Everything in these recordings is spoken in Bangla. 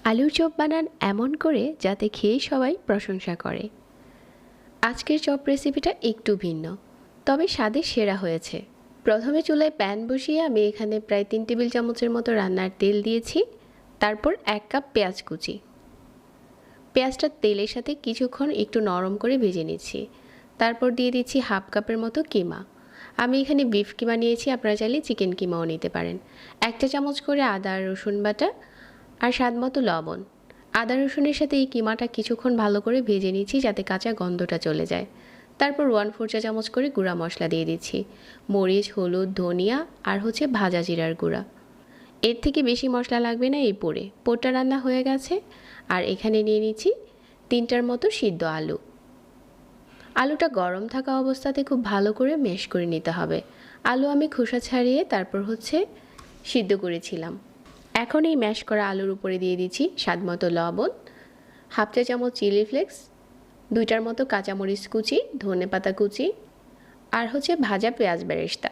আলুর চপ বানান এমন করে যাতে খেয়ে সবাই প্রশংসা করে। আজকের চপ রেসিপিটা একটু ভিন্ন, তবে স্বাদে সেরা হয়েছে। প্রথমে চুলায় প্যান বসিয়ে আমি এখানে প্রায় 3 টেবিল চামচের মতো রান্নার তেল দিয়েছি। তারপর 1 কাপ পেঁয়াজ কুচি। পেঁয়াজটা তেলের সাথে কিছুক্ষণ একটু নরম করে ভেজে নিচ্ছি। তারপর দিয়ে দিচ্ছি হাফ কাপের মতো কিমা। আমি এখানে বিফ কিমা নিয়েছি, আপনারা চাইলে চিকেন কিমাও নিতে পারেন। 1 চা চামচ করে আদা রসুন বাটা আর স্বাদ মতো লবণ। আদা রসুনের সাথে এই কিমাটা কিছুক্ষণ ভালো করে ভেজে নিচ্ছি যাতে কাঁচা গন্ধটা চলে যায়। তারপর 1/4 চা চামচ করে গুঁড়া মশলা দিয়ে দিচ্ছি, মরিচ, হলুদ, ধনিয়া আর ভাজা জিরার গুঁড়া। এর থেকে বেশি মশলা লাগবে না। এই পোড়টা রান্না হয়ে গেছে। আর এখানে নিয়ে নিচ্ছি 3টার মতো সিদ্ধ আলু। আলুটা গরম থাকা অবস্থাতে খুব ভালো করে ম্যাশ করে নিতে হবে। আলু আমি খোসা ছাড়িয়ে তারপর সিদ্ধ করেছিলাম। এখন এই ম্যাশ করা আলুর উপরে দিয়ে দিচ্ছি স্বাদ মতো লবণ, হাফ চা চামচ চিলি ফ্লেক্স, 2টার মতো কাঁচামরিচ কুচি, ধনেপাতা কুচি আর ভাজা পেঁয়াজ বেরেস্তা।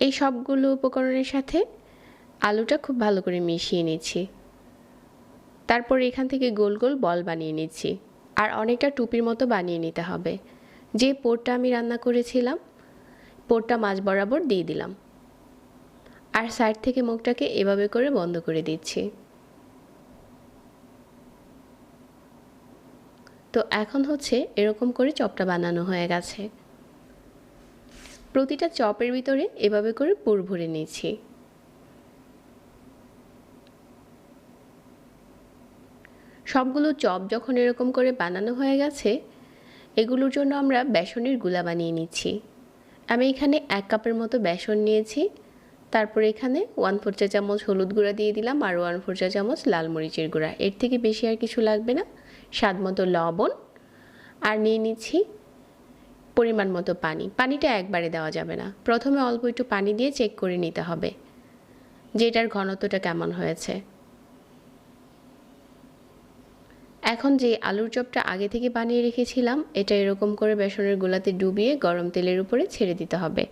এই সবগুলো উপকরণের সাথে আলুটা খুব ভালো করে মিশিয়ে নিচ্ছি। তারপর এখান থেকে গোল গোল বল বানিয়ে নিচ্ছি আর অনেকটা টুপির মতো বানিয়ে নিতে হবে। যে পোড়টা আমি রান্না করেছিলাম, পোড়টা মাঝ বরাবর দিয়ে দিলাম আর সাইড থেকে মুখটাকে এভাবে করে বন্ধ করে দিচ্ছি। তো এখন এরকম করে চপটা বানানো হয়ে গেছে। প্রতিটা চপের ভিতরে এভাবে করে পুর ভরে নিচ্ছি। সবগুলো চপ যখন এরকম করে বানানো হয়ে গেছে, এগুলোর জন্য আমরা বেসনের গুলা বানিয়ে নিচ্ছি। আমি এখানে 1 কাপের মতো বেসন নিয়েছি। তারপর এখানে 1/4 চা চামচ হলুদ গুঁড়া দিয়ে দিলাম আর 1/4 চা চামচ লাল মরিচের গুঁড়া। এর থেকে বেশি আর কিছু লাগবে না। স্বাদ মতো লবণ আর নিয়ে নিচ্ছি পরিমাণ মতো পানি। পানিটা একবারে দেওয়া যাবে না, প্রথমে অল্প একটু পানি দিয়ে চেক করে নিতে হবে যে এটার ঘনত্বটা কেমন হয়েছে। এখন যে আলুর চপটা আগে থেকে বানিয়ে রেখেছিলাম, এটা এরকম করে বেসনের গোলাতে ডুবিয়ে গরম তেলের উপরে ছেড়ে দিতে হবে।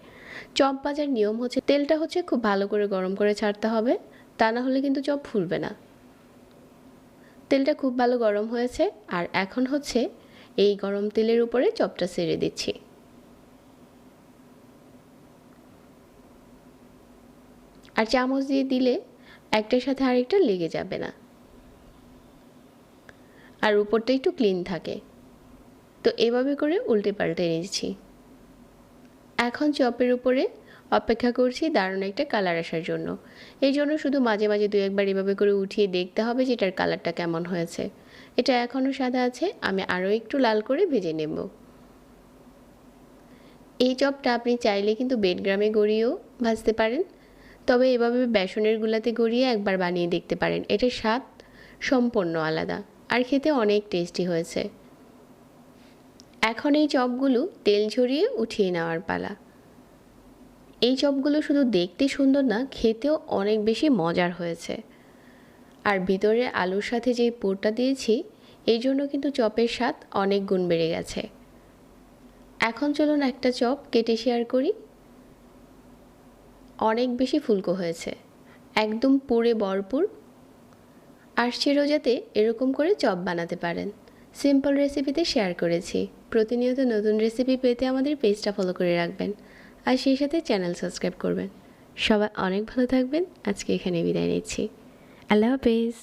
চপ ভাজার নিয়ম তেলটা খুব ভালো করে গরম করে ছাড়তে হবে, তা না হলে কিন্তু চপ ফুলবে না। তেলটা খুব ভালো গরম হয়েছে আর এখন এই গরম তেলের উপরে চপটা ছেড়ে দিচ্ছি। আর চামচ দিয়ে দিলে একটার সাথে আরেকটা লেগে যাবে না আর উপরটা একটু ক্লিন থাকে। তো এভাবে করে উল্টে পাল্টে নিচ্ছি। এখন চপের উপরে অপেক্ষা করছি দারুণ একটা কালার আসার জন্য। এই জন্য শুধু মাঝে মাঝে 2 একবার এভাবে করে উঠিয়ে দেখতে হবে যে এটার কালারটা কেমন হয়েছে। এটা এখনও সাদা আছে, আমি আরও একটু লাল করে ভেজে নেব। এই চপটা আপনি চাইলে কিন্তু বেডগ্রামে গড়িয়েও ভাজতে পারেন, তবে এভাবে বেসনের গুলাতে গড়িয়ে একবার বানিয়ে দেখতে পারেন। এটার স্বাদ সম্পূর্ণ আলাদা আর খেতে অনেক টেস্টি হয়েছে। এখন এই চপগুলো তেল ঝরিয়ে উঠিয়ে নেওয়ার পালা। এই চপগুলো শুধু দেখতে সুন্দর না, খেতেও অনেক বেশি মজার হয়েছে। আর ভিতরে আলুর সাথে যে পুরটা দিয়েছি, এই জন্য কিন্তু চপের স্বাদ অনেক গুণ বেড়ে গেছে। এখন চলুন একটা চপ কেটে শেয়ার করি। অনেক বেশি ফুলকো হয়েছে, একদম পুরে ভরপুর। আসছে রোজাতে এরকম করে চপ বানাতে পারেন। সিম্পল রেসিপিতে শেয়ার করেছি। প্রতিনিয়ত নতুন রেসিপি পেতে আমাদের পেজটা ফলো করে রাখবেন আর সেই সাথে চ্যানেল সাবস্ক্রাইব করবেন। সবাই অনেক ভালো থাকবেন। আজকে এখানে বিদায় নিচ্ছি। আল্লাহ হাফেজ।